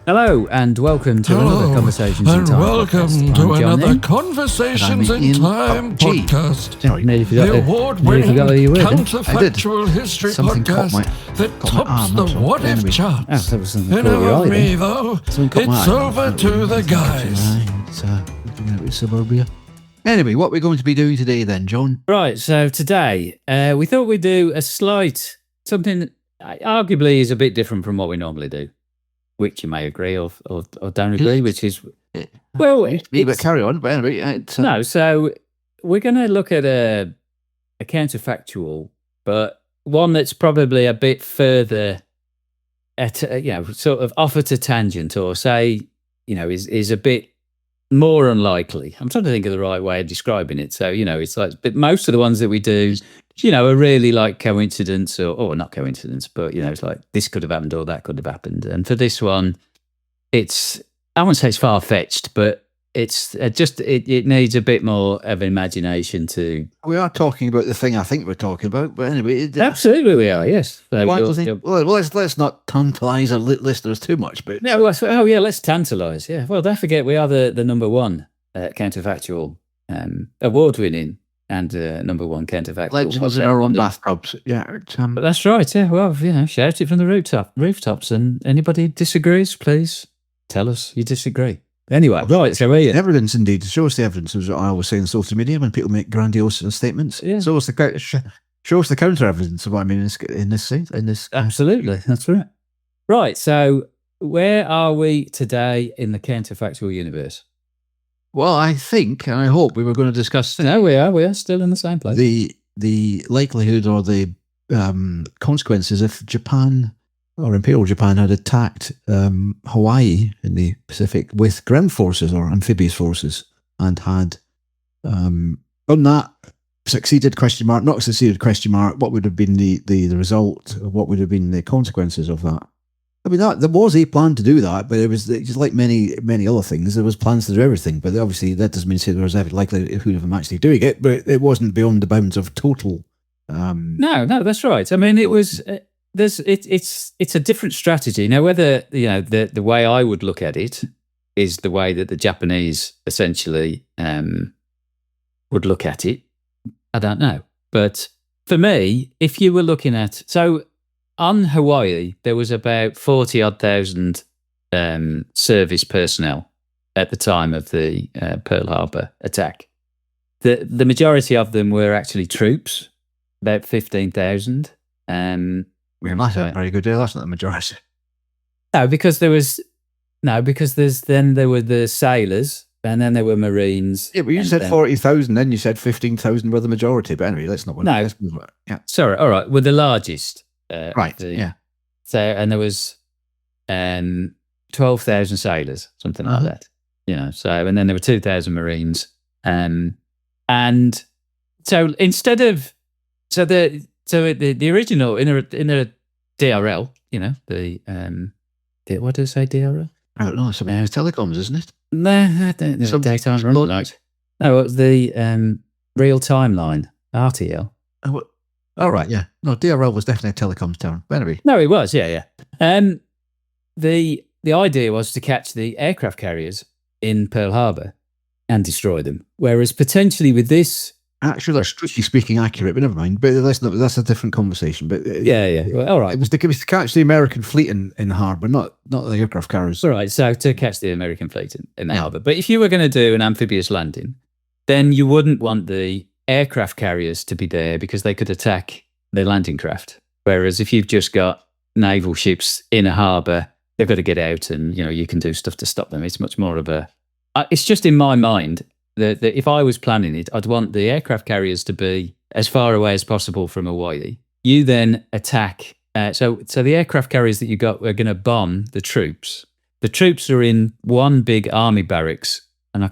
Hello and welcome to another Conversations in Time welcome podcast. to I'm another Johnny. Conversations in Time podcast. Sorry, nearly forgot The nearly award-winning forgot who you were then. counterfactual history Something caught podcast that caught my tops arm, the that's all. what-if Anyway. charts. Oh, that was something And caught your over eye me, then. though, Something caught my it's eye. over to the guys. It's looking out of suburbia. Anyway, what are we going to be doing today then, John? Right, so today we thought we'd do something that arguably is a bit different from what we normally do, which you may agree or don't agree, which is, well, Me, but carry on. But anyway, it's, no, so we're going to look at a counterfactual, but one that's probably a bit further sort of off at a tangent, or say, is a bit more unlikely. I'm trying to think of the right way of describing it. So, it's like, but most of the ones that we do, are really like coincidence or not coincidence, but, it's like this could have happened or that could have happened. And for this one, I won't say it's far-fetched, but it's it needs a bit more of imagination to... we are talking about the thing I think we're talking about, but anyway... Absolutely we are, yes. So let's not tantalise our listeners too much. But let's tantalise, yeah. Well, don't forget, we are the number one counterfactual, award-winning and number one counterfactual. legends in our own bathtubs. Yeah. But that's right, yeah. Well, shout it from the rooftops, and anybody disagrees, please tell us you disagree. Anyway, right, so we evidence indeed. Show us the evidence, as I always say in social media when people make grandiose statements. Yeah. Show us the counter evidence of what I mean in this. Absolutely, that's right. Right, so where are we today in the counterfactual universe? Well, I think and I hope we were going to discuss No, we are still in the same place. the likelihood or the consequences if Japan or Imperial Japan had attacked Hawaii in the Pacific with ground forces or amphibious forces and had on that succeeded ? Not succeeded ? What would have been the result? What would have been the consequences of that? I mean, there was a plan to do that, but it was just like many other things. There was plans to do everything, but obviously that doesn't mean to say there was every likelihood of them actually doing it. But it wasn't beyond the bounds of total. No, that's right. I mean, it was. It's a different strategy now. Whether the way I would look at it is the way that the Japanese essentially would look at it, I don't know. But for me, if you were looking at on Hawaii, there was about 40,000 service personnel at the time of the Pearl Harbor attack. The majority of them were actually troops, about 15,000. That's a very good deal. That's not the majority. No, because there were the sailors, and then there were Marines. Yeah, but you said 40,000, then you said 15,000 were the majority. But anyway, let's not. No, yeah. Sorry. All right, were the largest. Right. Yeah. So, and there was 12,000 sailors, something like that. So, and then there were 2,000 Marines, and so instead of the original in a DRL, what do I say, DRL? I don't know. Something telecoms, isn't it? No, I don't know. Daytime run night. No, it was the real timeline, RTL. All right, yeah. No, DRL was definitely a telecoms term. But anyway. No, it was, yeah. The idea was to catch the aircraft carriers in Pearl Harbor and destroy them. Whereas potentially with this... Actually, that's strictly speaking accurate, but never mind. But that's a different conversation. But yeah. Well, all right. It was to catch the American fleet in the harbour, not the aircraft carriers. All right, so to catch the American fleet in the harbour. But if you were going to do an amphibious landing, then you wouldn't want the aircraft carriers to be there because they could attack the landing craft. Whereas if you've just got naval ships in a harbour, they've got to get out and, you can do stuff to stop them. It's much more of a... it's just in my mind that if I was planning it, I'd want the aircraft carriers to be as far away as possible from Hawaii. You then attack... So the aircraft carriers that you got are going to bomb the troops. The troops are in one big army barracks, and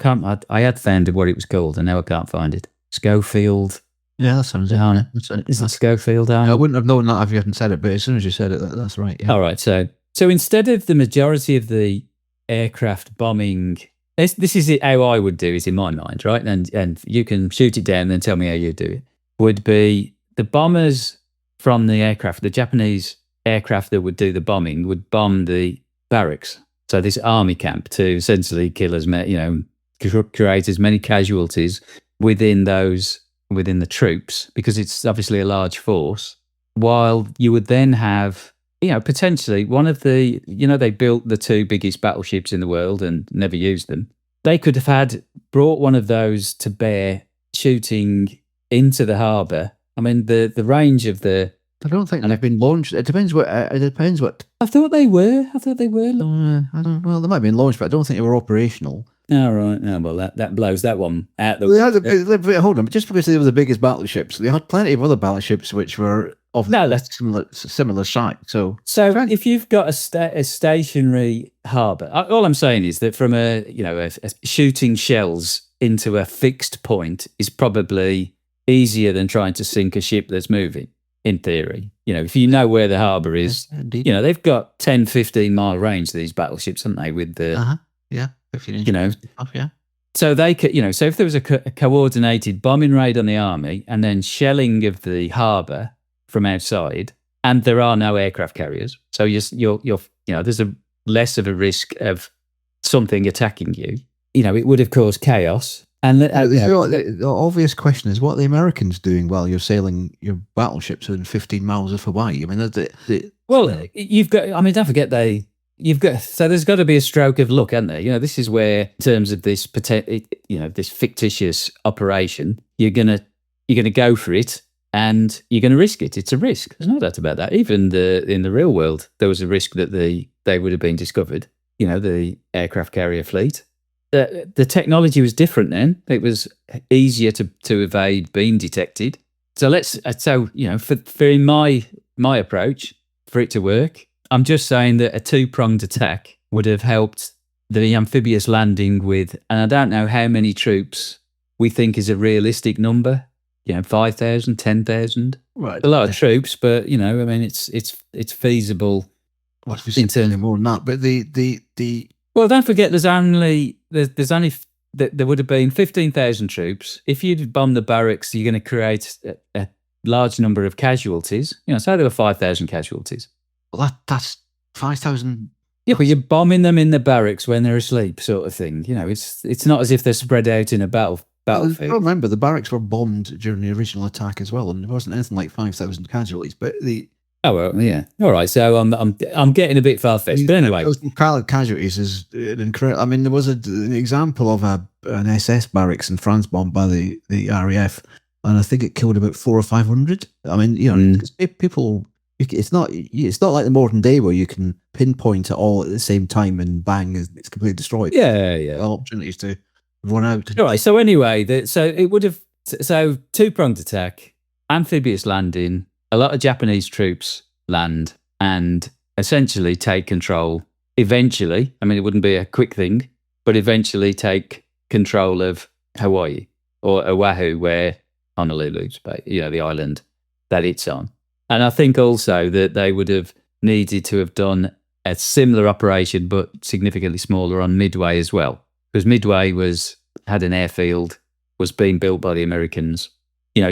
I had found what it was called, and now I can't find it. Schofield... Yeah, that sounds it. Is it Schofield Army? I wouldn't have known that if you hadn't said it, but as soon as you said it, that's right. Yeah. All right. So instead of the majority of the aircraft bombing, this is how I would do it in my mind, right? And you can shoot it down and then tell me how you do it. Would be the bombers from the aircraft, the Japanese aircraft that would do the bombing would bomb the barracks. So this army camp to essentially kill as many, create as many casualties within the troops, because it's obviously a large force, while you would then have, potentially one of the, they built the 2 biggest battleships in the world and never used them. They could have brought one of those to bear shooting into the harbour. I mean, the range of the... I don't think they've been launched. It depends what. I thought they were. I don't. Well, they might have been launched, but I don't think they were operational. All right. No, well, that blows that one out. Hold on, just because they were the biggest battleships, they had plenty of other battleships which were of similar size. So if you've got a stationary harbour, all I'm saying is that from a shooting shells into a fixed point is probably easier than trying to sink a ship that's moving. In theory, if you know where the harbour is, they've got 10, 15-mile range, these battleships, haven't they? With the 15 inches. So they could, so if there was a coordinated bombing raid on the army and then shelling of the harbour from outside, and there are no aircraft carriers, so you're there's a less of a risk of something attacking you. It would have caused chaos. And the obvious question is, what are the Americans doing while you're sailing your battleships within 15 miles of Hawaii? I mean, you've got. I mean, don't forget you've got. So there's got to be a stroke of luck, hasn't there? This is where, in terms of this this fictitious operation, you're gonna go for it and you're gonna risk it. It's a risk. There's no doubt about that. Even in the real world, there was a risk that they would have been discovered. The aircraft carrier fleet. The technology was different then. It was easier to evade being detected. So for in my approach, for it to work, I'm just saying that a 2-pronged attack would have helped the amphibious landing with, and I don't know how many troops we think is a realistic number. 5,000, 10,000. Right, a lot of troops, but I mean, it's feasible. In terms more than that, but the Well, don't forget, there's only there would have been 15,000 troops. If you'd bomb the barracks, you're going to create a large number of casualties. Say there were 5,000 casualties. Well, that's 5,000. Yeah, but you're bombing them in the barracks when they're asleep, sort of thing. It's not as if they're spread out in a battlefield. I remember the barracks were bombed during the original attack as well, and there wasn't anything like 5,000 casualties. But oh well, yeah. All right, so I'm getting a bit far-fetched, but anyway, those casualties is an incredible. I mean, there was an example of an SS barracks in France bombed by the RAF, and I think it killed about 400 or 500. I mean, people. It's not like the modern day where you can pinpoint it all at the same time and bang, it's completely destroyed. Yeah. Opportunities to run out. All right. So anyway, so it would have 2-pronged attack, amphibious landing. A lot of Japanese troops land and essentially take control. Eventually, I mean, it wouldn't be a quick thing, but eventually take control of Hawaii or Oahu, where Honolulu's, the island that it's on. And I think also that they would have needed to have done a similar operation, but significantly smaller, on Midway as well, because Midway had an airfield, was being built by the Americans.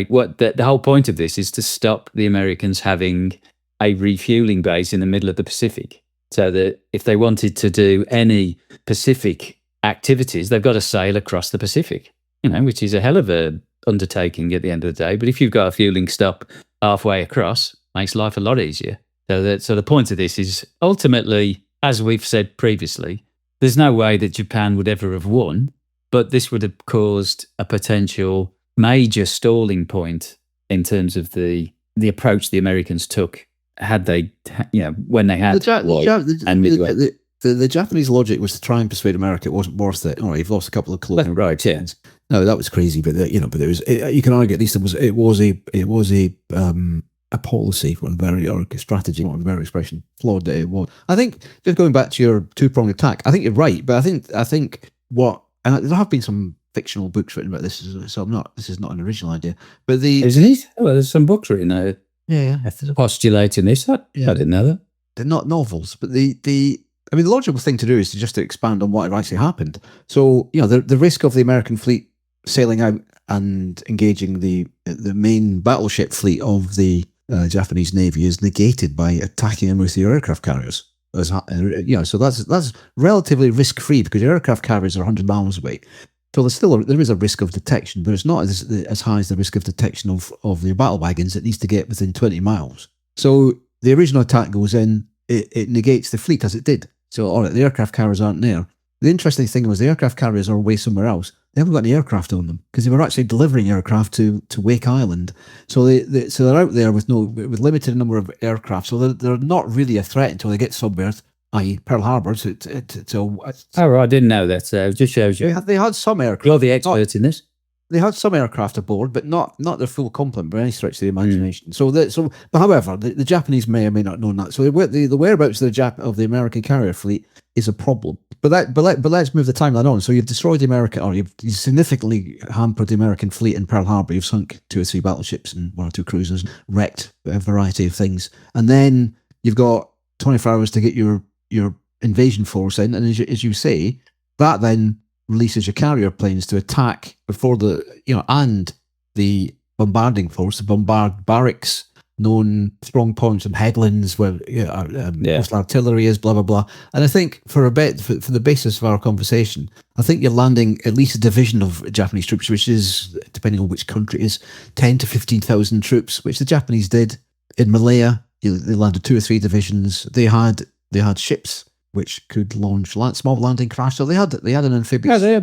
What the whole point of this is to stop the Americans having a refueling base in the middle of the Pacific, so that if they wanted to do any Pacific activities, they've got to sail across the Pacific, which is a hell of a undertaking at the end of the day. But if you've got a fueling stop halfway across, makes life a lot easier. So the point of this is, ultimately, as we've said previously, there's no way that Japan would ever have won, but this would have caused a potential major stalling point in terms of the approach the Americans took, had they, when they had the Japanese logic was to try and persuade America it wasn't worth it. All right, you've lost a couple of close. Right, yeah. No, that was crazy, but but there was. You can argue at least it was a policy or a strategy, or a very expression, flawed that it was. I think, just going back to your 2-pronged attack, I think you're right, but I think and there have been some fictional books written about this, so this is not an original idea. But isn't it? Well, there's some books written there. Yeah. Postulating this. I didn't know that. They're not novels, but the logical thing to do is to expand on what actually happened. So, the risk of the American fleet sailing out and engaging the main battleship fleet of the Japanese Navy is negated by attacking them with their aircraft carriers. So that's relatively risk free because your aircraft carriers are 100 miles away. So there is a risk of detection, but it's not as high as the risk of detection of your battle wagons. It needs to get within 20 miles. So the original attack goes in, it negates the fleet as it did. So all right, the aircraft carriers aren't there. The interesting thing was the aircraft carriers are away somewhere else. They haven't got any aircraft on them because they were actually delivering aircraft to Wake Island. So they're out there with limited number of aircraft. So they're not really a threat until they get somewhere, i.e. Pearl Harbor. I didn't know that. So it just shows you. They had some aircraft. You're the expert in this. They had some aircraft aboard, but not their full complement by any stretch of the imagination. But however, the Japanese may or may not have known that. So the whereabouts of the American carrier fleet is a problem. But let's move the timeline on. So you've destroyed the American, or you've significantly hampered the American fleet in Pearl Harbor. You've sunk 2 or 3 battleships and 1 or 2 cruisers, wrecked a variety of things, and then you've got 24 hours to get your invasion force in. And as you say, that then releases your carrier planes to attack before and the bombarding force, the bombard barracks, known strong points and headlands where most artillery is, blah blah blah. And I think for the basis of our conversation, I think you're landing at least a division of Japanese troops, which is, depending on which country it is, 10 to 15,000 troops, which the Japanese did in Malaya. They landed 2 or 3 divisions. They had ships which could launch small landing craft. So they had an amphibious. Yeah,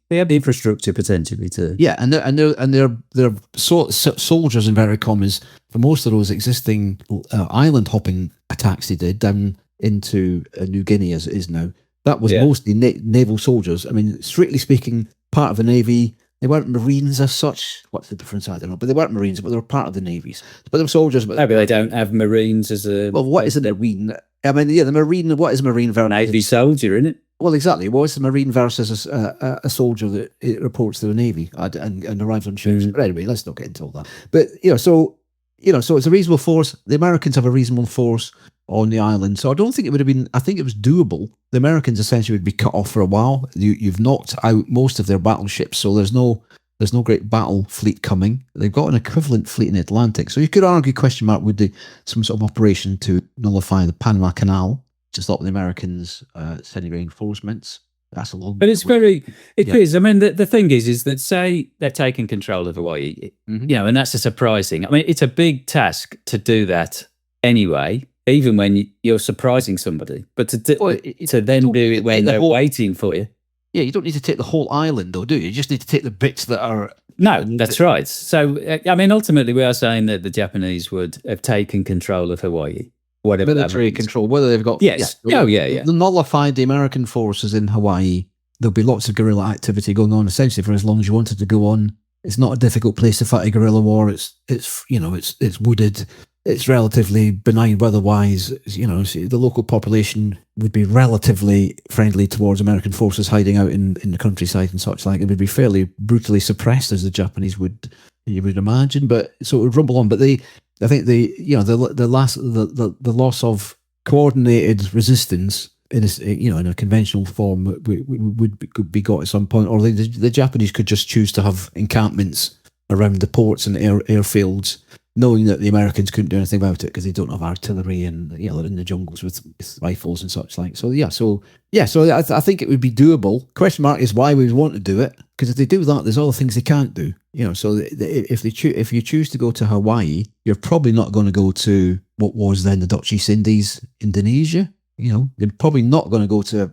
they have the infrastructure potentially to. Yeah, and they're soldiers in inverted commas for most of those existing island hopping attacks they did down into New Guinea as it is now. That was mostly naval soldiers. I mean, strictly speaking, part of the Navy. They weren't Marines as such. What's the difference? I don't know. But they weren't Marines, but they were part of the navies. But they were soldiers. But maybe they don't have Marines as a. Well, what is a Marine? I mean, the Marine. What is a Marine versus Navy soldier, isn't it? Well, exactly. What is the Marine versus a soldier that it reports to the Navy and arrives on ships? But anyway, let's not get into all that. But so it's a reasonable force. The Americans have a reasonable force on the island. So I don't think it would have been. I think it was doable. The Americans essentially would be cut off for a while. You've knocked out most of their battleships, so there's no great battle fleet coming. They've got an equivalent fleet in the Atlantic. So you could argue, question mark, would they some sort of operation to nullify the Panama Canal to stop the Americans sending reinforcements? That's a long. But it's it is. I mean, the thing is that say they're taking control of Hawaii, and that's a surprising. I mean, it's a big task to do that anyway. Even when you're surprising somebody, but to then do it when they're waiting for you. Yeah, you don't need to take the whole island, though, do you? You just need to take the bits that are. No, that's right. So, I mean, ultimately, we are saying that the Japanese would have taken control of Hawaii. Whatever military control, whether they've got. Yes. Yeah. They'll nullify the American forces in Hawaii. There'll be lots of guerrilla activity going on, essentially, for as long as you want it to go on. It's not a difficult place to fight a guerrilla war. It's wooded. It's relatively benign weather-wise. The local population would be relatively friendly towards American forces hiding out in the countryside and such like. It would be fairly brutally suppressed, as the Japanese you would imagine. But so it would rumble on. But I think the loss of coordinated resistance in a conventional form could be got at some point, or the Japanese could just choose to have encampments around the ports and airfields, knowing that the Americans couldn't do anything about it because they don't have artillery and they're in the jungles with rifles and such like. So I think it would be doable. Question mark is why we would want to do it, because if they do that, there's other things they can't do. So if you choose to go to Hawaii, you're probably not going to go to what was then the Dutch East Indies, Indonesia. You're probably not going to go to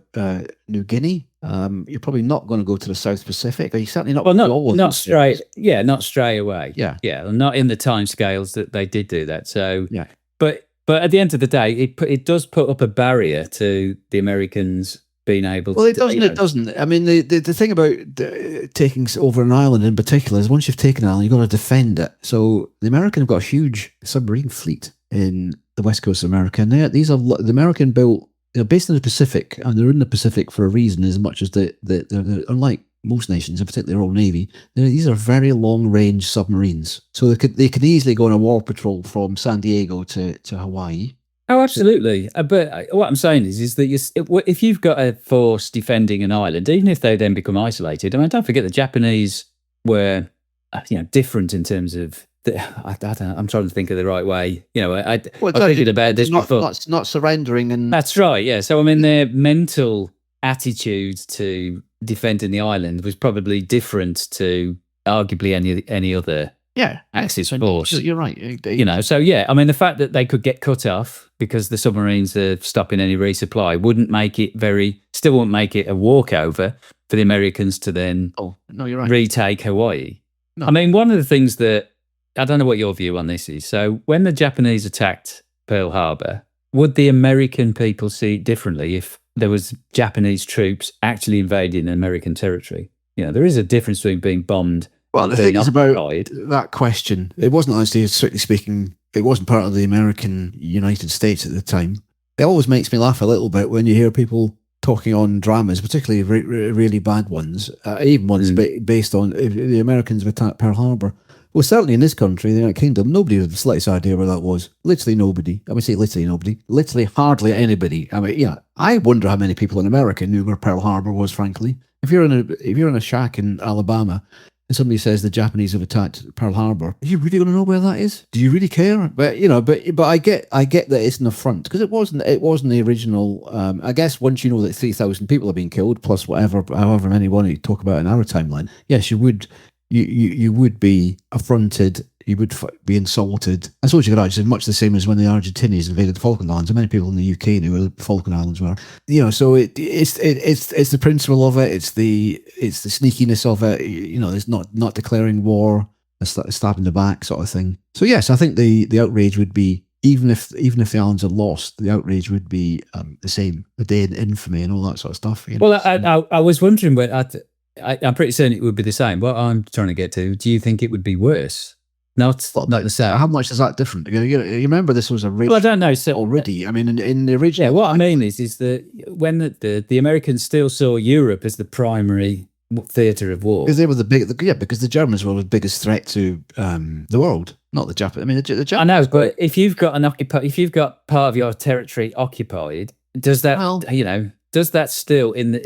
New Guinea. You're probably not going to go to the South Pacific. You're certainly not. Well, not straight. Yeah, not straight away. Yeah. Not in the timescales that they did do that. So yeah. But at the end of the day, it does put up a barrier to the Americans being able. Well, it doesn't. It doesn't. I mean, the thing about taking over an island in particular is once you've taken an island, you've got to defend it. So the Americans have got a huge submarine fleet in the west coast of America, and these are the American built. They're based in the Pacific, and they're in the Pacific for a reason. As much as they're unlike most nations, and particularly their own navy, these are very long-range submarines. So they could easily go on a war patrol from San Diego to Hawaii. Oh, absolutely. But what I'm saying is that if you've got a force defending an island, even if they then become isolated, I mean, don't forget the Japanese were different in terms of I don't know, I'm trying to think of the right way. I Well, was thinking about this before. not surrendering and That's right, yeah. So, I mean, their mental attitude to defending the island was probably different to arguably any other Axis force. You're right. So yeah, I mean, the fact that they could get cut off because the submarines are stopping any resupply still wouldn't make it a walkover for the Americans to then you're right. retake Hawaii. No. I mean, one of the things that, I don't know what your view on this is. So when the Japanese attacked Pearl Harbor, would the American people see it differently if there was Japanese troops actually invading American territory? There is a difference between being bombed. Well, the thing is about that question, it wasn't actually, strictly speaking, it wasn't part of the American United States at the time. It always makes me laugh a little bit when you hear people talking on dramas, particularly really bad ones, even ones based on if the Americans have attacked Pearl Harbor. Well, certainly in this country, the United Kingdom, nobody had the slightest idea where that was. Literally nobody. I would say literally nobody. Literally hardly anybody. I mean, I wonder how many people in America knew where Pearl Harbor was, frankly. If you're in a shack in Alabama and somebody says the Japanese have attacked Pearl Harbor, are you really going to know where that is? Do you really care? But but I get that it's an affront because it wasn't the original. I guess once you know that 3,000 people have been killed plus however many want to talk about in our timeline, yes, you would. You would be affronted. You would be insulted. I suppose you could argue it's much the same as when the Argentinians invaded the Falkland Islands. Many people in the UK knew where the Falkland Islands were. So it's the principle of it. It's the sneakiness of it. It's not declaring war, a stab in the back sort of thing. So yes, I think the outrage would be even if the islands are lost, the outrage would be the same. The day in infamy and all that sort of stuff. Well, I was wondering, but I'm pretty certain it would be the same. What I'm trying to get to, do you think it would be worse? Not the same. How much is that different? You remember this was a rage. Well, I don't know. So, already, I mean, in the original. Yeah, what I mean is that when the Americans still saw Europe as the primary theatre of war, because they were because the Germans were the biggest threat to the world, not the Japanese. I mean, the Japanese. I know, but if you've got part of your territory occupied, does that Does that still in the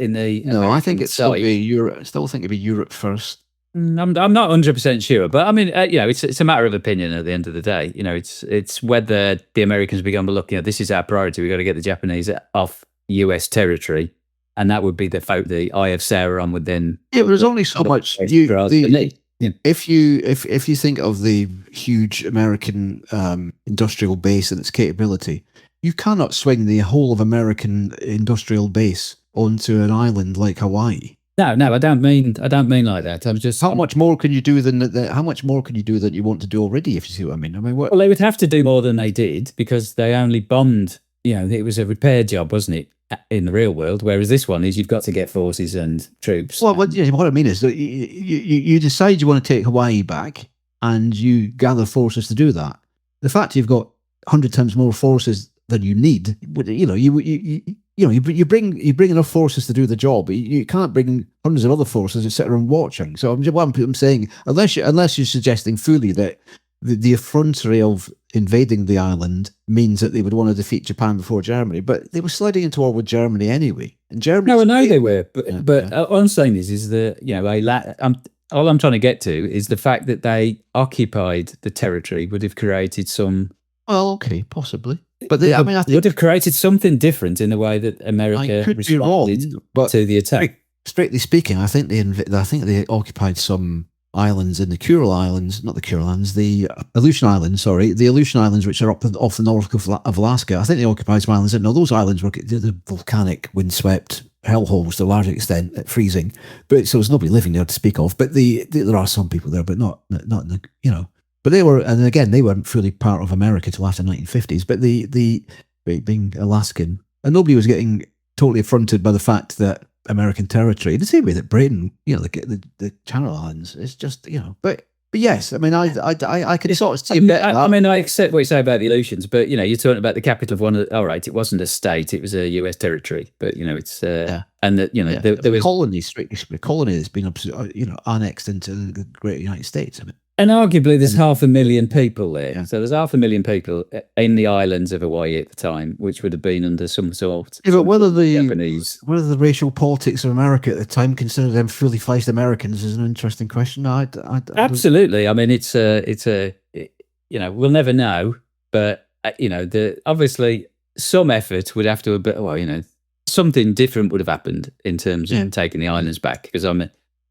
No, American I think it's still side? be Europe. I still think it'd be Europe first. I'm not 100% sure, but I mean, it's a matter of opinion at the end of the day. It's whether the Americans become looking at this is our priority. We've got to get the Japanese off US territory, and that would be the Eye of Sauron would then. Yeah, but there's only so much. If you think of the huge American industrial base and its capability, you cannot swing the whole of American industrial base onto an island like Hawaii. No, I don't mean like that. I'm just how much more can you do than how much more can you do than you want to do already? If you see what I mean. Well, they would have to do more than they did because they only bombed. It was a repair job, wasn't it? In the real world, whereas this one is you've got to get forces and troops. Well, what I mean is that you decide you want to take Hawaii back, and you gather forces to do that. The fact you've got 100 times more forces than you need, you bring enough forces to do the job. You can't bring hundreds of other forces and sit around watching. So I'm saying, unless you're suggesting fully that the effrontery of invading the island means that they would want to defeat Japan before Germany, but they were sliding into war with Germany anyway. And Germany, no, I know they were, but all I'm saying is that all I'm trying to get to is the fact that they occupied the territory would have created some. Well, okay, possibly. But I think would have created something different in the way that America responded to the attack. Strictly speaking, I think they occupied some islands in the Kuril Islands, not the Kuril Islands, the Aleutian Islands. Sorry, the Aleutian Islands, which are off the north of Alaska. I think they occupied some islands. No, those islands were the volcanic, windswept hellholes to a large extent, freezing. But so there's nobody living there to speak of. But there are some people there, but not But they were, and again, they weren't fully part of America till after the 1950s. But the being Alaskan, and nobody was getting totally affronted by the fact that American territory, the same way that Britain, the Channel Islands, it's just But yes, I mean, I could sort of see that. I mean, I accept what you say about the Aleutians, but you're talking about the capital of one. All right, it wasn't a state; it was a U.S. territory. But it's and that there was colonies, strictly speaking, a colony that's been annexed into the Great United States. I mean. And arguably, there's 500,000 people there. Yeah. So there's 500,000 people in the islands of Hawaii at the time, which would have been under some sort. Yeah, but whether Japanese, whether the racial politics of America at the time considered them fully fledged Americans is an interesting question. Absolutely. I mean, it's a we'll never know. But obviously some effort would have to have been, something different would have happened in terms of taking the islands back. Because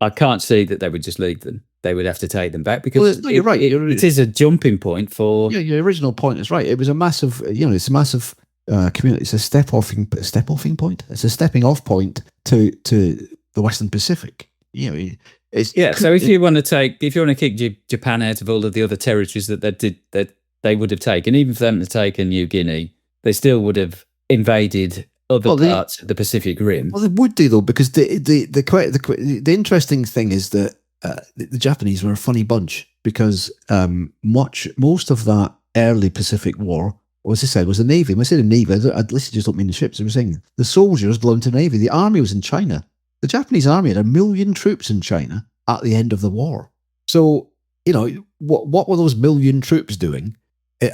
I can't see that they would just leave them. They would have to take them back because you're right. It is a jumping point for. Yeah, your original point is right. It was a massive, it's a massive community. It's a stepping point. It's a stepping off point to the Western Pacific. So if you want to kick Japan out of all of the other territories that they would have taken, even for them to take a New Guinea, they still would have invaded other parts of the Pacific Rim. Well, they would do though, because the interesting thing is that the Japanese were a funny bunch, because most of that early Pacific War, as I said, was the Navy. When I say the Navy, I just don't mean the ships. I was saying the soldiers belonged to the Navy. The army was in China. The Japanese army had 1 million troops in China at the end of the war. So, what were those 1 million troops doing,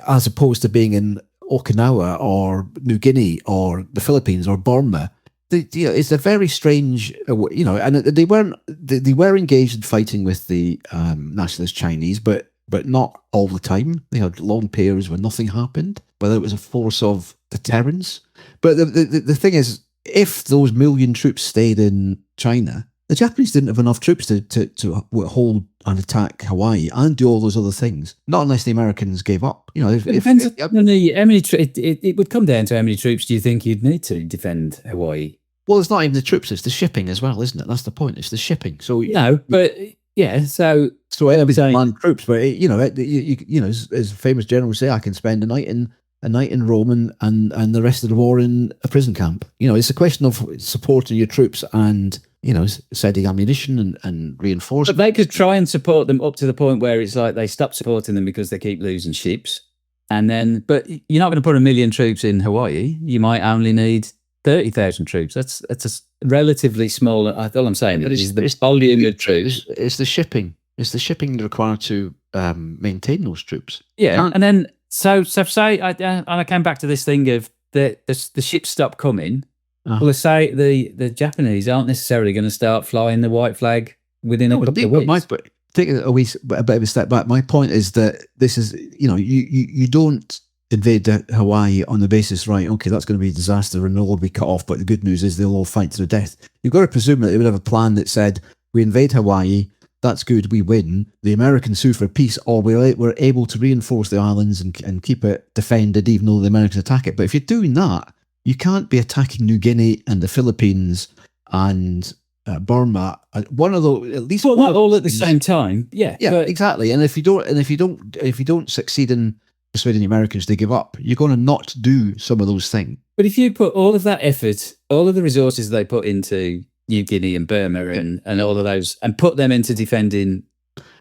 as opposed to being in Okinawa or New Guinea or the Philippines or Burma? It's a very strange, and they were engaged in fighting with the nationalist Chinese, but not all the time. They had long periods where nothing happened, whether it was a force of deterrence. But the thing is, if those 1 million troops stayed in China, the Japanese didn't have enough troops to hold and attack Hawaii and do all those other things. Not unless the Americans gave up. It depends on how many. It would come down to how many troops do you think you'd need to defend Hawaii? Well, it's not even the troops; it's the shipping as well, isn't it? That's the point. It's the shipping. So So every man troops, but as famous generals say, I can spend a night in Rome and the rest of the war in a prison camp. It's a question of supporting your troops and sending ammunition and reinforcement. But they could try and support them up to the point where it's like they stop supporting them because they keep losing ships, but you're not going to put 1 million troops in Hawaii. You might only need 30,000 troops. That's a relatively small. All I'm saying is the volume of troops. It's the shipping. It's the shipping required to maintain those troops. Yeah, and then so say I came back to this thing of the ships stop coming. Well, let's say the Japanese aren't necessarily going to start flying the white flag within a couple of weeks. But take a bit of a step back. My point is that this is, you don't invade Hawaii on the basis, right, okay, that's going to be a disaster and they'll all be cut off, but the good news is they'll all fight to the death. You've got to presume that they would have a plan that said, we invade Hawaii, that's good, we win, the Americans sue for peace, or we're able to reinforce the islands and keep it defended even though the Americans attack it. But if you're doing that, you can't be attacking New Guinea and the Philippines and Burma. One of those, at least, not all at the same time. Yeah, exactly. And if you don't succeed in persuading the Americans to give up, you're going to not do some of those things. But if you put all of that effort, all of the resources they put into New Guinea and Burma and all of those, and put them into defending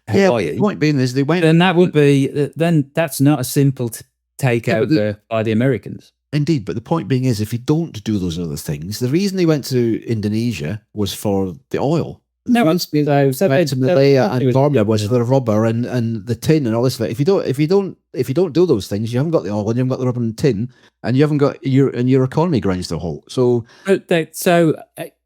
Hawaii, the point being is they went. Then that's not a simple takeout by the Americans. Indeed, but the point being is, if you don't do those other things, the reason they went to Indonesia was for the oil. No, went to Malaya and Burma was for the rubber and the tin and all this. If you don't do those things, you haven't got the oil and you haven't got the rubber and tin, and you haven't got your economy grinds to a halt. So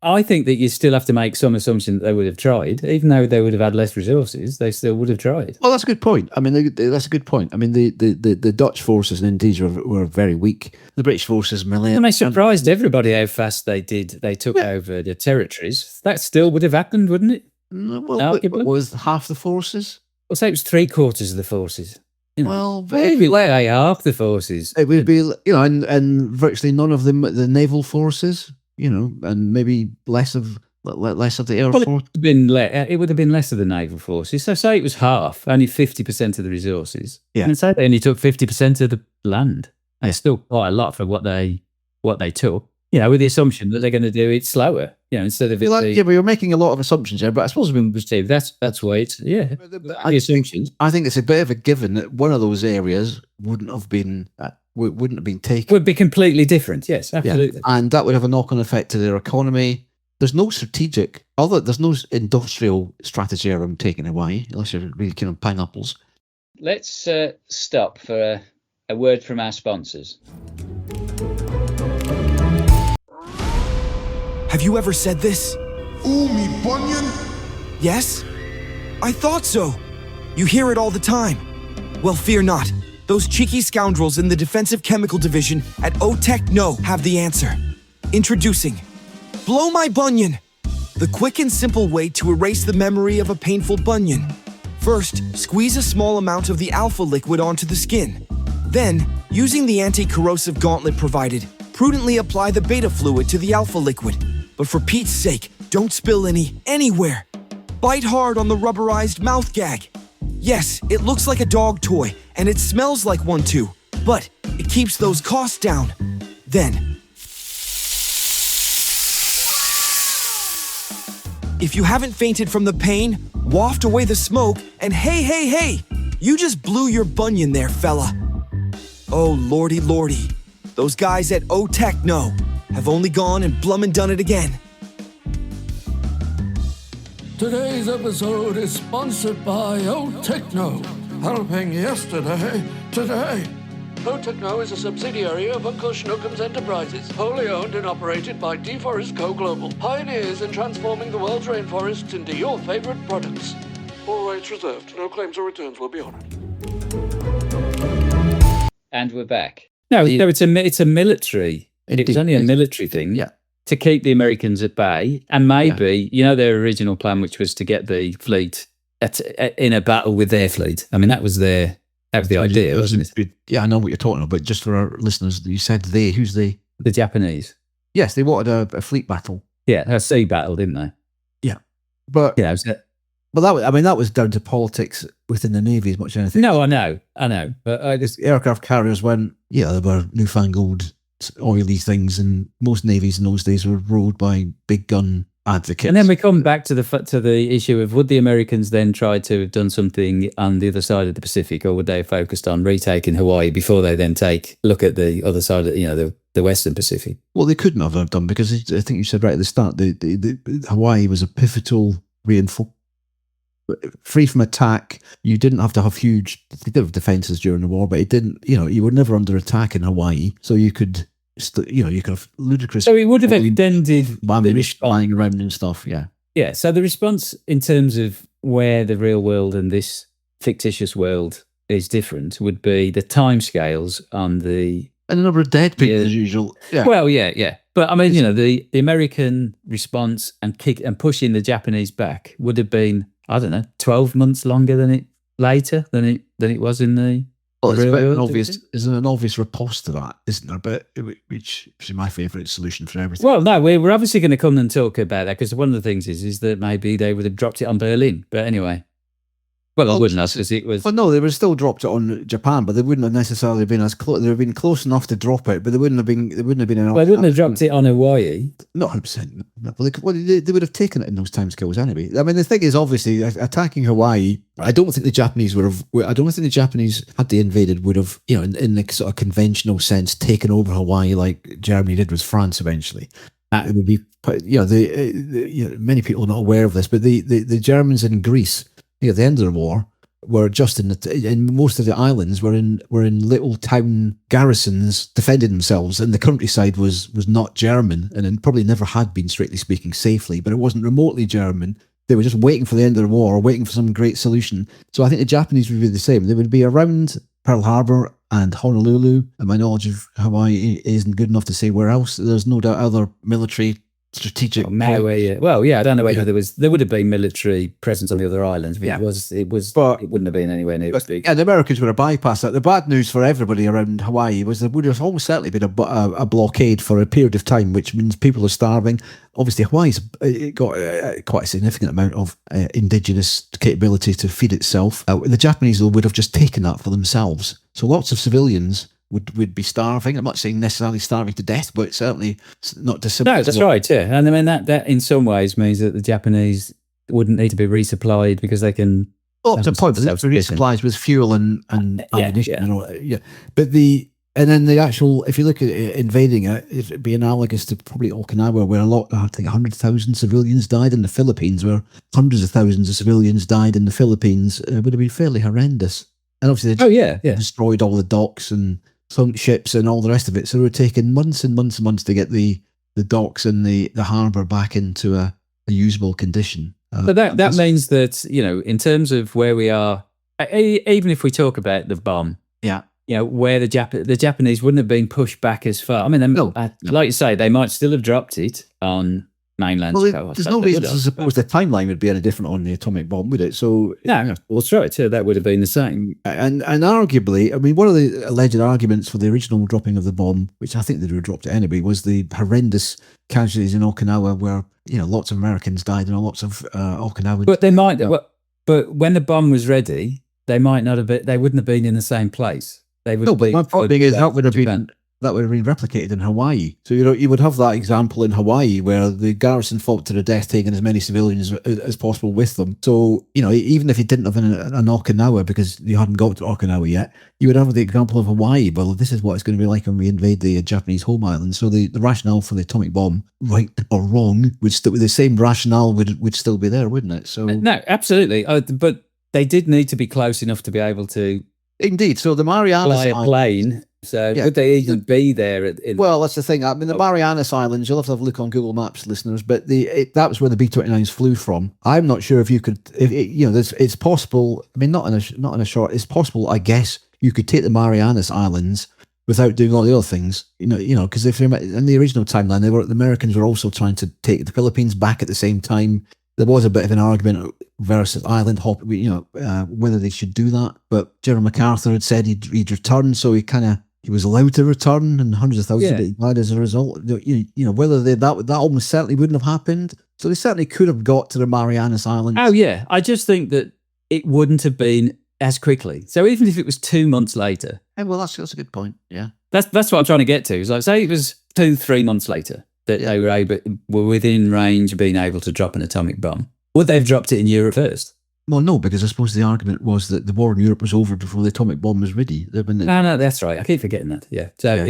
I think that you still have to make some assumption that they would have tried, even though they would have had less resources. They still would have tried. Well, that's a good point. I mean, that's a good point. I mean, the Dutch forces in Indonesia were very weak. The British forces, Malaya, and they surprised everybody how fast they did. They took over the territories. That still would have happened, wouldn't it? Well, it was half the forces. Well, say it was 3/4 of the forces. Well, maybe half the forces. It would be, and virtually none of the naval forces. And maybe less of the air force. It would have been less of the naval forces. So say it was half, only 50% of the resources. Yeah. And say they only took 50% of the land. It's still quite a lot for what they took. With the assumption that they're going to do it slower. Instead of but you're making a lot of assumptions here. But I suppose that's why it's the assumptions. I think it's a bit of a given that one of those areas wouldn't have been taken. Would be completely different. Yes, absolutely. Yeah. And that would have a knock-on effect to their economy. There's no industrial strategy around taking Hawaii, unless you're really keen on pineapples. Let's stop for a word from our sponsors. Have you ever said this? Ooh, me bunion? Yes? I thought so. You hear it all the time. Well, fear not. Those cheeky scoundrels in the Defensive Chemical Division at OTEC No have the answer. Introducing Blow My Bunion, the quick and simple way to erase the memory of a painful bunion. First, squeeze a small amount of the alpha liquid onto the skin. Then, using the anti-corrosive gauntlet provided, prudently apply the beta fluid to the alpha liquid. But for Pete's sake, don't spill any anywhere. Bite hard on the rubberized mouth gag. Yes, it looks like a dog toy, and it smells like one too, but it keeps those costs down. Then, if you haven't fainted from the pain, waft away the smoke, and hey, you just blew your bunion there, fella. Oh, lordy, those guys at OTEC No have only gone and blummin' done it again. Today's episode is sponsored by OTechno, helping yesterday, today. OTechno is a subsidiary of Uncle Schnookums Enterprises, wholly owned and operated by Deforest Co. Global, pioneers in transforming the world's rainforests into your favorite products. All rights reserved. No claims or returns will be honored. And we're back. No, it's a military. It was only a military thing. Yeah. To keep the Americans at bay, and maybe their original plan, which was to get the fleet in a battle with their fleet. I mean, that was the idea, wasn't it? Yeah, I know what you're talking about. But just for our listeners, you said they. Who's they? The Japanese. Yes, they wanted a fleet battle. Yeah, a sea battle, didn't they? Yeah, but yeah, was it? But that was down to politics within the Navy as much as anything. No, I know, but I just aircraft carriers went. Yeah, they were newfangled oily things, and most navies in those days were ruled by big gun advocates. And then we come back to the issue of, would the Americans then try to have done something on the other side of the Pacific, or would they have focused on retaking Hawaii before they then look at the other side of the Western Pacific? Well, they couldn't have done, because I think you said right at the start, the Hawaii was a pivotal reinforcement. Free from attack, you didn't have to have huge. They did have defenses during the war, but it didn't. You were never under attack in Hawaii, so you could. You could have ludicrous. So it would have extended ammunition flying around and stuff. Yeah, yeah. So the response in terms of where the real world and this fictitious world is different would be the timescales on the and the number of dead people as usual. Yeah. Well, yeah. But I mean, the American response and pushing the Japanese back would have been, I don't know, 12 months longer than it was in the. Well, it's an obvious riposte to that, isn't there? But which is my favourite solution for everything. Well, no, we're obviously going to come and talk about that, because one of the things is that maybe they would have dropped it on Berlin. But anyway, well, I wouldn't have, because it was. Well, no, they would have still dropped it on Japan, but they wouldn't have necessarily been as close. They would have been close enough to drop it, but they wouldn't have been. They wouldn't have been enough. Well, they wouldn't have dropped it on Hawaii. Not 100%. They would have taken it in those timescales anyway. I mean, the thing is, obviously, attacking Hawaii. I don't think the Japanese would have. I don't think the Japanese, had they invaded, would have, in the sort of conventional sense, taken over Hawaii like Germany did with France eventually. It would be, many people are not aware of this, but the Germans in Greece, at the end of the war, were just in most of the islands were in little town garrisons defending themselves, and the countryside was not German, and it probably never had been, strictly speaking, safely, but it wasn't remotely German. They were just waiting for the end of the war, or waiting for some great solution. So I think the Japanese would be the same. They would be around Pearl Harbor and Honolulu, and my knowledge of Hawaii isn't good enough to say where else. There's no doubt other military strategic. Well, I don't know whether there would have been military presence on the other islands, but it wouldn't have been anywhere near as big. Yeah, the Americans would have bypassed that. The bad news for everybody around Hawaii was there would have almost certainly been a blockade for a period of time, which means people are starving. Obviously, Hawaii's got quite a significant amount of indigenous capability to feed itself. The Japanese would have just taken that for themselves. So lots of civilians would be starving. I'm not saying necessarily starving to death, but certainly not to. No, that's right. Yeah, and I mean that in some ways means that the Japanese wouldn't need to be resupplied, because they can. Up to a point, they're resupplied with fuel and ammunition and all that. Yeah, but then the actual, if you look at invading it, it'd be analogous to probably Okinawa, where I think 100,000 civilians died in the Philippines, where hundreds of thousands of civilians died in the Philippines. It would have been fairly horrendous. And obviously, they destroyed all the docks and sunk ships and all the rest of it. So it would have taken months and months and months to get the docks and the harbour back into a usable condition. But that means that, in terms of where we are even if we talk about the bomb, Yeah. where the Japanese wouldn't have been pushed back as far. I mean, No. like you say, they might still have dropped it on mainland Japan. There's no reason to suppose the timeline would be any different on the atomic bomb, would it? So no, well, that's right. So that would have been the same. And arguably, I mean, one of the alleged arguments for the original dropping of the bomb, which I think they would have dropped it anyway, was the horrendous casualties in Okinawa, where lots of Americans died and lots of Okinawans. But they might. But when the bomb was ready, they might not have been. They wouldn't have been in the same place. They would. No, but my point being is that would have been replicated in Hawaii. So you would have that example in Hawaii where the garrison fought to the death, taking as many civilians as possible with them. So even if you didn't have an Okinawa because you hadn't got to Okinawa yet, you would have the example of Hawaii. Well, this is what it's going to be like when we invade the Japanese home island. So the rationale for the atomic bomb, right or wrong, would still the same rationale would still be there, wouldn't it? So no, absolutely. But they did need to be close enough to be able to indeed. So the Marianas fly a plane. So would they even be there? Well, that's the thing. I mean, the Marianas Islands, you'll have to have a look on Google Maps, listeners, but that was where the B-29s flew from. I'm not sure if you could, it's possible, I mean, not in a short, it's possible, I guess, you could take the Marianas Islands without doing all the other things, because if in the original timeline, the Americans were also trying to take the Philippines back at the same time. There was a bit of an argument versus island hop, whether they should do that, but General MacArthur had said he'd return, so he was allowed to return, and hundreds of thousands died as a result. Whether that almost certainly wouldn't have happened. So they certainly could have got to the Marianas Islands. Oh yeah, I just think that it wouldn't have been as quickly. So even if it was 2 months later, well, that's a good point. Yeah, that's what I'm trying to get to. Is like, say it was 2-3 months later that they were within range of being able to drop an atomic bomb. Would they have dropped it in Europe first? Well, no, because I suppose the argument was that the war in Europe was over before the atomic bomb was ready. No, that's right. I keep forgetting that. Yeah. So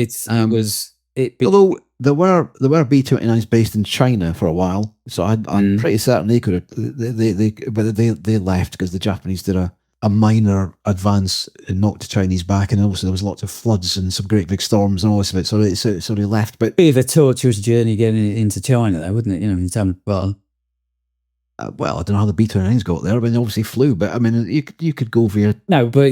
although there were B-29s based in China for a while, so I'm pretty certain they could have they left because the Japanese did a minor advance and knocked the Chinese back, and also there was lots of floods and some great big storms and all this of it. So they left. But be a tortuous journey getting into China, though, wouldn't it? In time, well, I don't know how the B-29s got there. I mean, they obviously flew, but I mean, you could go via... No, but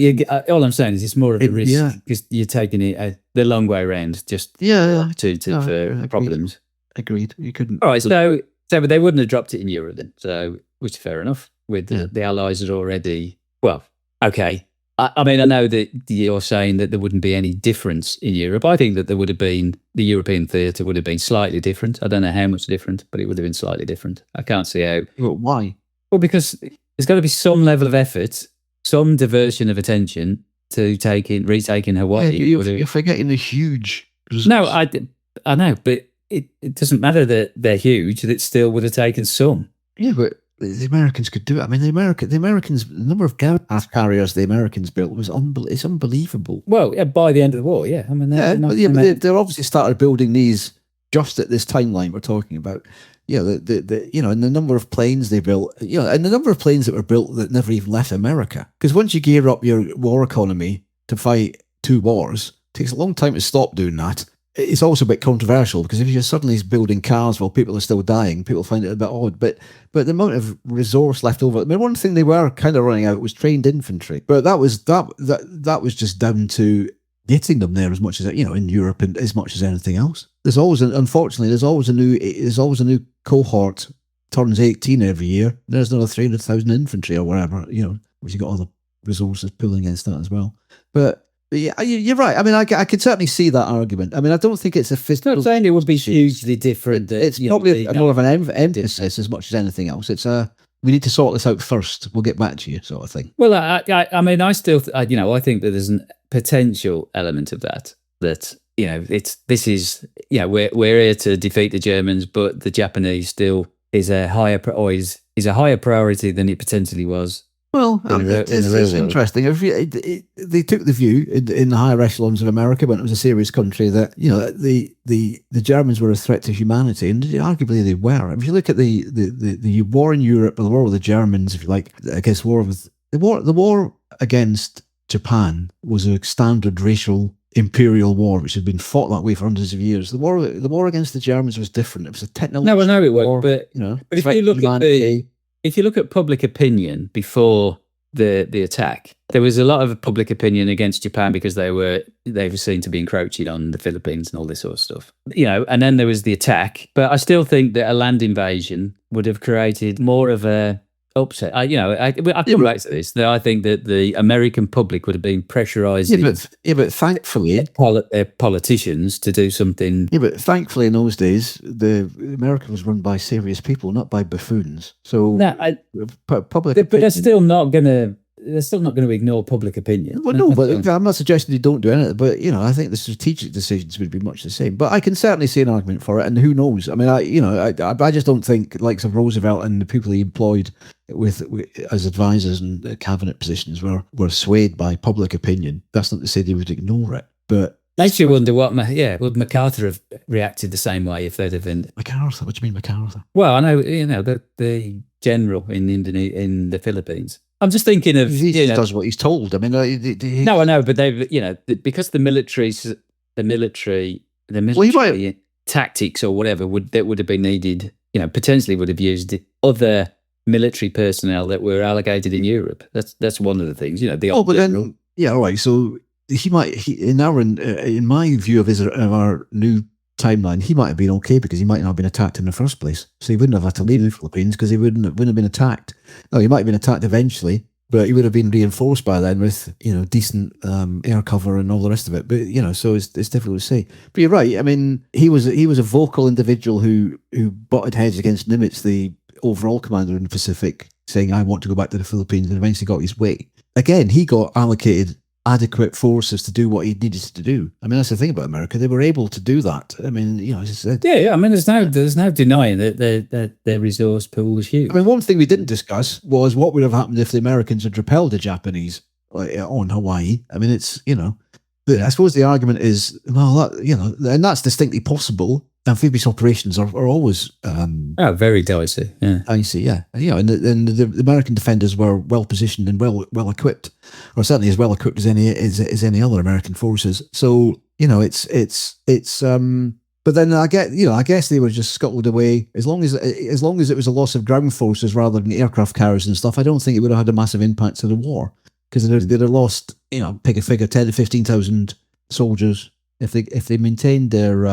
all I'm saying is it's more of a risk because you're taking it the long way around just for problems. Agreed. You couldn't... All right, so but they wouldn't have dropped it in Europe then, so which is fair enough. With the Allies had already... Well, okay. I mean, I know that you're saying that there wouldn't be any difference in Europe. I think that there would have been, the European theatre would have been slightly different. I don't know how much different, but it would have been slightly different. I can't see how. Well, why? Well, because there's got to be some level of effort, some diversion of attention to retaking Hawaii. Yeah, you're forgetting the huge... No, I know, but it doesn't matter that they're huge. That still would have taken some. Yeah, but the Americans could do it. I mean, the Americans, the number of aircraft carriers the Americans built was it's unbelievable. Well, by the end of the war, yeah. I mean, but they obviously started building these just at this timeline we're talking about. And the number of planes they built, and the number of planes that were built that never even left America. Because once you gear up your war economy to fight 2 wars, it takes a long time to stop doing that. It's also a bit controversial because if you're suddenly building cars while people are still dying, people find it a bit odd. But the amount of resource left over, I mean, one thing they were kind of running out was trained infantry, but that was just down to getting them there as much as in Europe and as much as anything else. Unfortunately, there's always a new cohort turns 18 every year. There's another 300,000 infantry or whatever, which you got all the resources pulling against that as well. But yeah, you're right. I mean, I could certainly see that argument. I mean, I don't think it's a physical... Not saying it would be hugely different. It's probably more of an emphasis as much as anything else. It's we need to sort this out first. We'll get back to you, sort of thing. Well, I mean, I still, I think that there's a potential element of that we're here to defeat the Germans, but the Japanese still is a higher priority than it potentially was. Well, it's interesting. They took the view in the higher echelons of America when it was a serious country that the Germans were a threat to humanity, and arguably they were. If you look at the war in Europe, or the war with the Germans, if you like, I guess the war against Japan was a standard racial imperial war, which had been fought that way for hundreds of years. The war against the Germans was different. It was a technical. No, I know it was, but if you look at if you look at public opinion before the attack, there was a lot of public opinion against Japan because they were seen to be encroaching on the Philippines and all this sort of stuff. And then there was the attack. But I still think that a land invasion would have created more of a upset. I come back to this. That I think that the American public would have been pressurising but thankfully, politicians to do something. Yeah, but thankfully in those days, America was run by serious people, not by buffoons. So public. But they're still not going to. They're still not going to ignore public opinion. Well, no, but I'm not suggesting they don't do anything. But I think the strategic decisions would be much the same. But I can certainly see an argument for it, and who knows? I mean, I just don't think likes of Roosevelt and the people he employed with as advisors and cabinet positions were swayed by public opinion. That's not to say they would ignore it, but. Makes you wonder would MacArthur have reacted the same way if they'd have been MacArthur? What do you mean MacArthur? Well, I know the general in the Philippines. I'm just thinking of he does what he's told. I mean, no, I know, but they've because the military tactics or whatever would have been needed. Potentially would have used other military personnel that were allocated in Europe. That's one of the things. All right. So in my view of our new timeline, he might have been okay because he might not have been attacked in the first place. So he wouldn't have had to leave the Philippines because he wouldn't have been attacked. No, he might have been attacked eventually, but he would have been reinforced by then with decent air cover and all the rest of it. But so it's difficult to say. But you're right. I mean, he was a vocal individual who butted heads against Nimitz, the overall commander in the Pacific, saying, "I want to go back to the Philippines," and eventually got his way. Again, he got allocated adequate forces to do what he needed to do. I mean, that's the thing about America; they were able to do that. I mean, as I said, yeah. I mean, there's no denying that their resource pool was huge. I mean, one thing we didn't discuss was what would have happened if the Americans had repelled the Japanese on Hawaii. I mean, it's I suppose the argument is, well, and that's distinctly possible. Amphibious operations are always very dicey. Yeah, I see. Yeah, and the American defenders were well positioned and well equipped, or certainly as well equipped as any other American forces. So it's. But then I guess they were just scuttled away as long as it was a loss of ground forces rather than aircraft carriers and stuff. I don't think it would have had a massive impact to the war because they'd have lost pick a figure 10,000 to 15,000 soldiers if they maintained their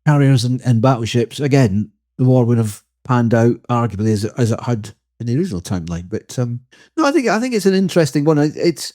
carriers and battleships. Again, the war would have panned out arguably as it had in the original timeline. But no, I think it's an interesting one. It's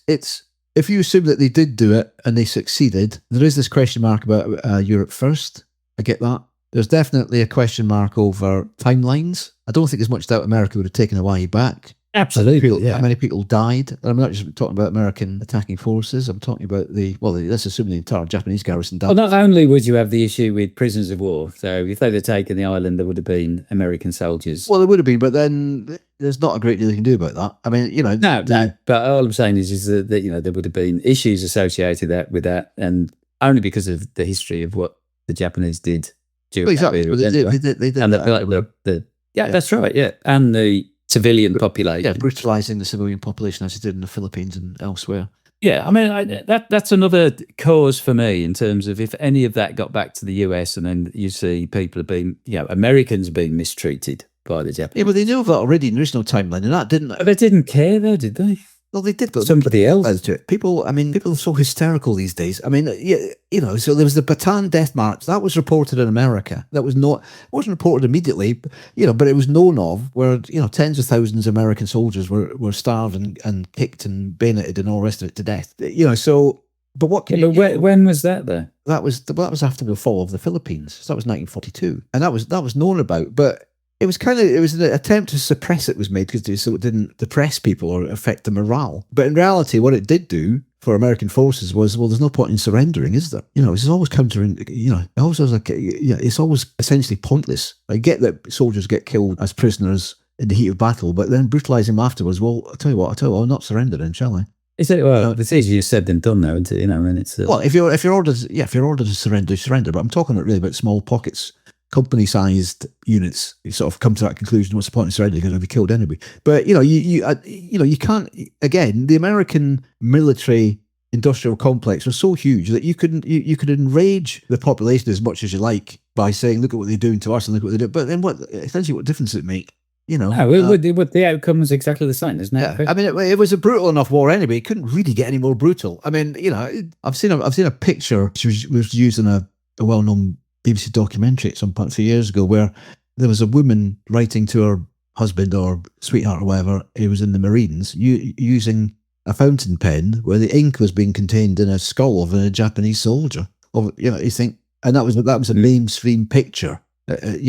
if you assume that they did do it and they succeeded, there is this question mark about Europe first. I get that. There's definitely a question mark over timelines. I don't think there's much doubt America would have taken Hawaii back. Absolutely, How many people died? And I'm not just talking about American attacking forces. I'm talking about let's assume the entire Japanese garrison died. Well, not only would you have the issue with prisoners of war, so if they'd have taken the island, there would have been American soldiers. Well, there would have been, but then there's not a great deal you can do about that. I mean, No. But all I'm saying is that there would have been issues associated with that, and only because of the history of what the Japanese did during that period. They did and that. That's right. Yeah, and the civilian population. Yeah, brutalising the civilian population as it did in the Philippines and elsewhere. Yeah, I mean, that's another cause for me in terms of if any of that got back to the US and then you see people being, Americans being mistreated by the Japanese. Yeah, but they knew that already in the original timeline, and that didn't. But they didn't care though, did they? Well, they did, but somebody else. People are so hysterical these days. I mean, so there was the Bataan Death March. That was reported in America. It wasn't reported immediately, but it was known of where, tens of thousands of American soldiers were starved and kicked and bayoneted and all the rest of it to death. So, but what can when was that though? That was after the fall of the Philippines. So that was 1942. And that was known about, but it was an attempt to suppress it was made so it didn't depress people or affect the morale. But in reality, what it did do for American forces was, well, there's no point in surrendering, is there? It's always countering, it's always essentially pointless. I get that soldiers get killed as prisoners in the heat of battle, but then brutalize them afterwards. Well, I'll tell you what, I'll not surrender then, shall I? It's easier said than done, though, isn't it? And it's well, if you're ordered to surrender. But I'm talking really about small pockets. Company-sized units, you sort of come to that conclusion. What's the point in surrendering? Because they'll be killed anyway. But you can't. Again, the American military industrial complex was so huge that you could enrage the population as much as you like by saying, "Look at what they're doing to us," and look at what they do. But then, what difference does it make? you know. The outcome was exactly the same, isn't it? Yeah, I mean, it was a brutal enough war anyway. It couldn't really get any more brutal. I mean, you know, I've seen a picture which was used in a well-known BBC documentary at some point a few years ago, where there was a woman writing to her husband or sweetheart or whatever who was in the Marines, using a fountain pen where the ink was being contained in a skull of a Japanese soldier. Or, you know, you think, and that was a mainstream picture.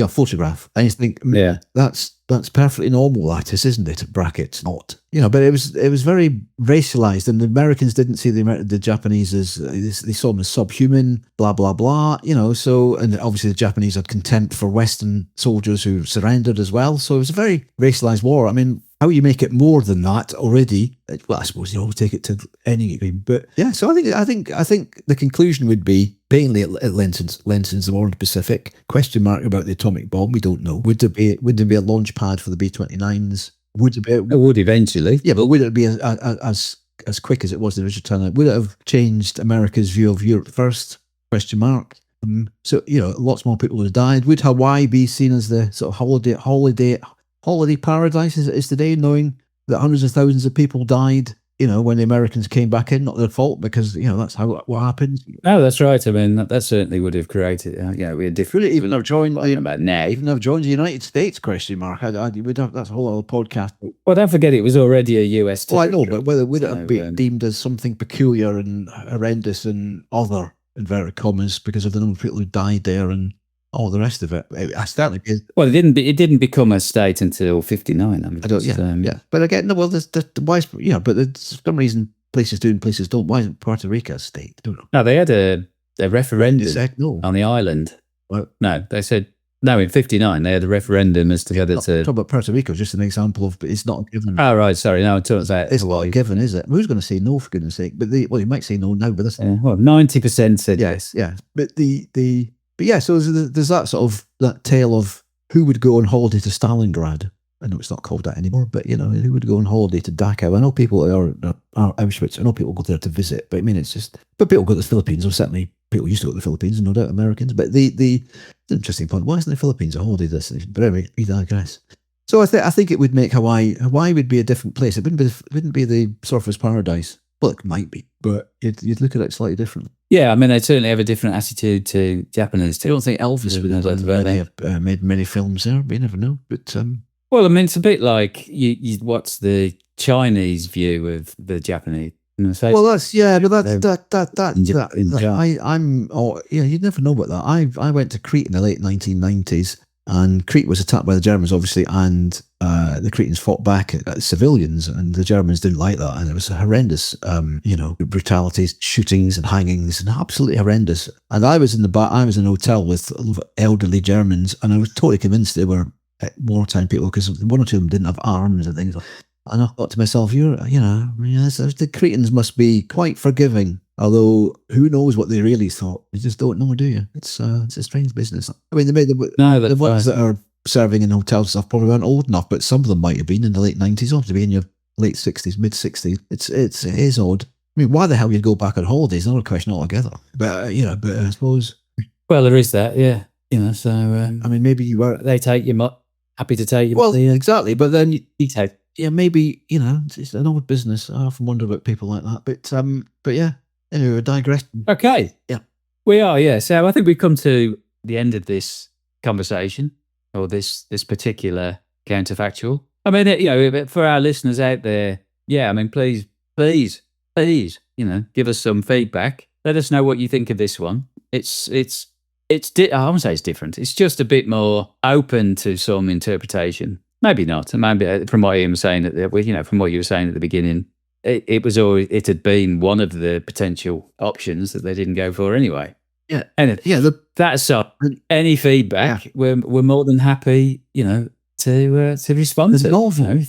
Photograph, and you think, Yeah, that's perfectly normal, that is, isn't it? Brackets, not, you know, but it was very racialized, and the Americans didn't see the Japanese as they saw them as subhuman, blah blah blah, you know. So, and obviously the Japanese had contempt for Western soldiers who surrendered as well. So it was a very racialized war. I mean, how you make it more than that already? Well, I suppose you always take it to any extreme, but yeah. So I think the conclusion would be mainly it lengthens the war in the Pacific. Question mark about the atomic bomb. We don't know. Would there be a launch pad for the B-29s? Would it be? it would eventually. Yeah, but would it be as quick as it was the original turnout? Would it have changed America's view of Europe first? Question mark. So, you know, lots more people would have died. Would Hawaii be seen as the sort of holiday paradise as it is today, knowing that hundreds of thousands of people died, you know, when the Americans came back in? Not their fault, because, you know, that's what happened. No, that's right. I mean, that certainly would have created, we had different. Would it even have joined? About now, Even have joined the United States? Question mark. We'd have, that's a whole other podcast. well, don't forget it was already a US. Well, I know, but whether would it So, have been deemed as something peculiar and horrendous and other, inverted commas, because of the number of people who died there and all the rest of it? I certainly. Well, it didn't become a state until 59. I mean, I don't. Yeah. But again, no. Well, why is, you know? But there's for some reason places do and places don't. Why isn't Puerto Rico a state? I don't know. No, they had a referendum No. on the island. Well, No, they said no in 59. They had a referendum as to whether to. talk about Puerto Rico, just an example of. It's not a given. Oh right, sorry. No, I'm talking about It's not Hawaii. a given, is it? Who's going to say no, for goodness sake? But you might say no now, but that's Well, 90% said yes, yeah. But but yeah. So there's that sort of that tale of who would go on holiday to Stalingrad. I know it's not called that anymore, but you know, who would go on holiday to Dachau? I know people are Auschwitz. I know people go there to visit, but I mean, it's just. But people go to the Philippines, or certainly people used to go to the Philippines, and no doubt Americans. But the interesting point: why isn't the Philippines a holiday destination? But anyway, we digress. So I think it would make Hawaii would be a different place. It wouldn't be the surfer's paradise. Well, it might be, but you'd look at it slightly differently. Yeah, I mean, they certainly have a different attitude to Japanese. I don't think Elvis would have made many films there, but you never know. But well, I mean, it's a bit like what's the Chinese view of the Japanese? Well, that's you'd never know about that. I went to Crete in the late 1990s, and Crete was attacked by the Germans, obviously, and the Cretans fought back at civilians, and the Germans didn't like that, and it was horrendous, brutalities, shootings and hangings, and absolutely horrendous. And I was in a hotel with a lot of elderly Germans, and I was totally convinced they were wartime people, because one or two of them didn't have arms and things. And I thought to myself, the Cretans must be quite forgiving. Although, who knows what they really thought? You just don't know, do you? It's a strange business. I mean, the ones that are serving in hotels and stuff probably weren't old enough, but some of them might have been in the late 90s, or to be in your late 60s, mid 60s. It is odd. I mean, why the hell you'd go back on holidays? Another question altogether. But but I suppose. Well, there is that, yeah. So I mean, maybe you were. They take you. Happy to take you. Well, exactly. But then you take. Yeah, maybe it's an old business. I often wonder about people like that. But yeah. Anyway, we're digressing. Okay. Yeah. We are, yeah. So I think we've come to the end of this conversation, or this particular counterfactual. I mean, for our listeners out there, yeah, I mean, please, give us some feedback. Let us know what you think of this one. I won't say it's different. It's just a bit more open to some interpretation. Maybe not. Maybe from what you were saying at the beginning, it had been one of the potential options that they didn't go for anyway. Yeah, that's any feedback. Yeah. We're more than happy, to respond. The novel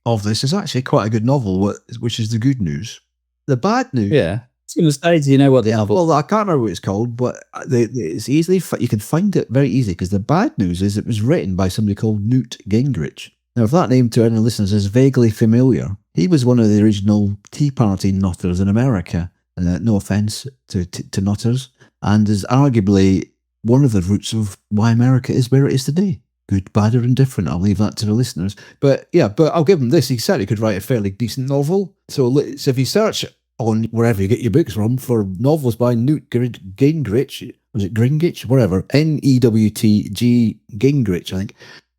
of this is actually quite a good novel, which is the good news. The bad news, yeah. It's going to say, do you know what the novel? Well, I can't remember what it's called, but it's easily you can find it very easy, because the bad news is it was written by somebody called Newt Gingrich. Now, if that name to any listeners is vaguely familiar, he was one of the original Tea Party nutters in America. No offence to nutters, and is arguably one of the roots of why America is where it is today. good, bad, or indifferent. I'll leave that to the listeners. But yeah, but I'll give him this. He certainly could write a fairly decent novel. So if you search on wherever you get your books from for novels by Newt Gingrich, was it Gingrich? Whatever. Newt Gingrich, I think.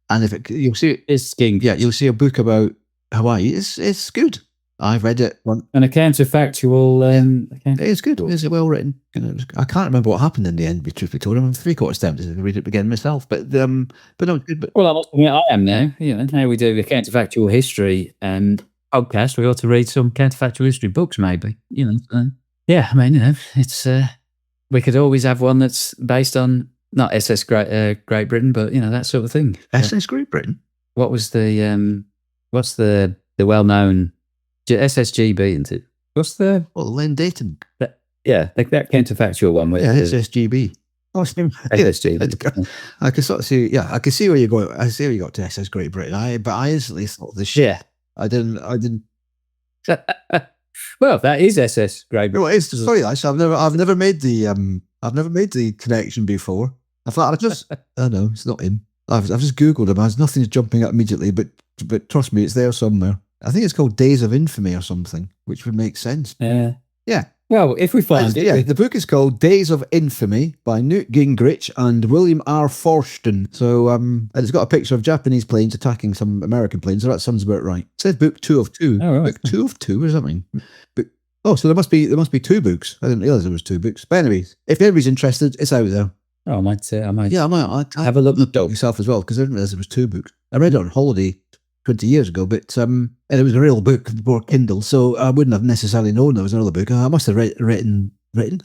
And you'll see It's King. yeah, you'll see a book about Hawaii. It's good. I've read it once. An counterfactual. It is good. It's well written. I can't remember what happened in the end. To be truthfully told, I'm 3/4 tempted to read it again myself. But no, it's good. But Well, I must admit, I am now. Now we do a counterfactual history podcast. We ought to read some counterfactual history books, maybe. Yeah, I mean, it's we could always have one that's based on not SS Great Britain, but that sort of thing. SS Great Britain. What was the what's the well-known SSGB, isn't it? What's the Len Dayton. that counterfactual one with Yeah, SSGB. Oh, SSGB. I can sort of see. Yeah, I can see where you're going. I see where you got to SS Great Britain. But I instantly thought the shit. Yeah. I didn't. Well, that is SS Great Britain. Well, it's sorry, I've never made the connection before. I thought no, it's not him. I've just googled him. There's nothing's jumping up immediately, but trust me, it's there somewhere. I think it's called Days of Infamy or something, which would make sense. Yeah. Yeah. Well, if we find it, yeah, the book is called Days of Infamy by Newt Gingrich and William R. Forston. So, and it's got a picture of Japanese planes attacking some American planes. So that sounds about right. It says book 2 of 2. Oh, right. Book 2 of 2. What does that mean? So there must be 2 books. I didn't realize there was 2 books. But anyways, if anybody's interested, it's out there. I might. Yeah, I might have a look myself as well because I didn't realize there was 2 books. I read it on holiday 20 years ago, but and it was a real book before Kindle, so I wouldn't have necessarily known there was another book. I must have I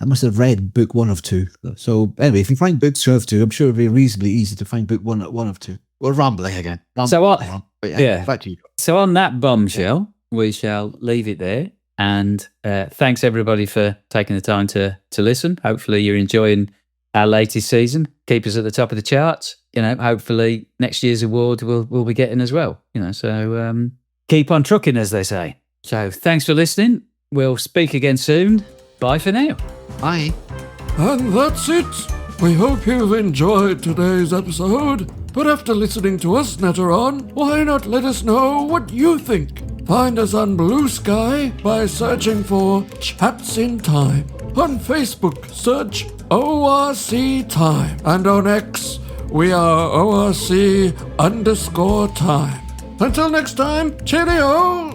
must have read book 1 of 2. So anyway, if you find book 2 of 2, I'm sure it'll be reasonably easy to find book 1 of 2. We're rambling again. So what? Yeah. Back to you. So on that bombshell, we shall leave it there. And thanks everybody for taking the time to listen. Hopefully you're enjoying our latest season. Keep us at the top of the charts. Hopefully next year's award we'll be getting as well. So keep on trucking, as they say. So thanks for listening. We'll speak again soon. Bye for now. Bye. And that's it. We hope you've enjoyed today's episode. But after listening to us natter on, why not let us know what you think? Find us on Blue Sky by searching for Chats in Time. On Facebook, search ORC Time. And on X, we are ORC_time. Until next time, cheerio!